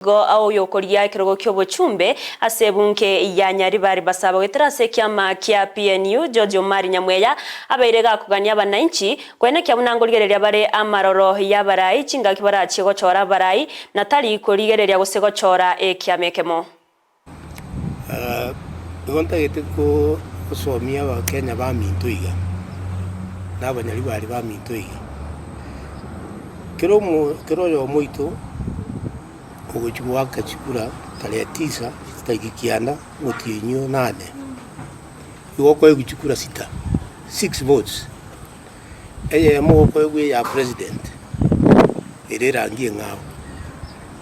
Go au yokoria kirogo kyobo chumbe asebunke ya nyaribari basaba weterase kiama kia PNU George Omari Nyamweya abairega kugania bananchi kwene kya munangoligereria bare amaroro ya barai chinga kibara chigo chora barai natali koligereria gusego chora kiamekemo gonta gete ko somia ba Kenya ba mintuiga n'abanyaribari ba mintuiga kero yo moito ugochukua kachikura tarehe 9 tutakikiana motienyo 8 iwoko yuchukura 6 votes eye moko ya president ere rangi ngao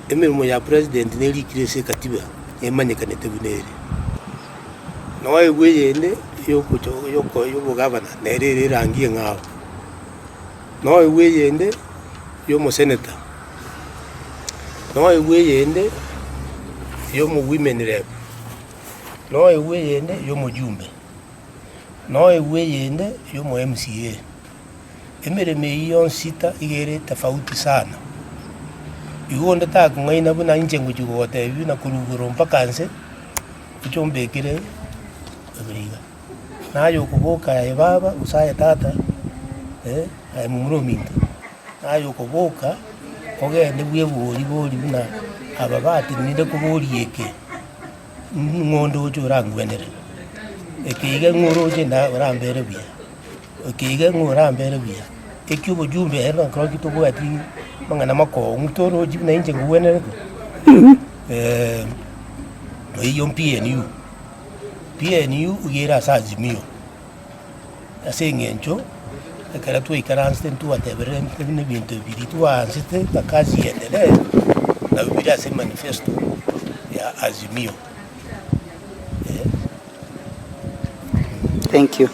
emirimo ya president neri kirese katiba emanyekanete bunere no ewe yende yoko governor nere rangi ngao no ewe yende yo senator no ewe yende yo women rep no ewe yende yo jumbe no ewe yende yo MCA emereme iyo sita igere tofauti sana igonde takungaina buna inje ngujugote ibi na kuruguro mpaka nse kuchombekire abiriga nayo kuboka ya baba usaya tata ay mumurominda nayo kuboka ogende bwebori buna ababati ninde kuborieke ngondo ujurangwenere ekiga ngoroje na rambere bia ekiga ngorambere bia ekyubo jumbe era kroki to bwati mangana mako mutoro jibna inje ngwenere iyo PNU ugira Azimio asengencho akara tu ikaranste tu atebere ne bintu biritu ansite kazi endelee na bila se manifesto ya Azimio. Thank you.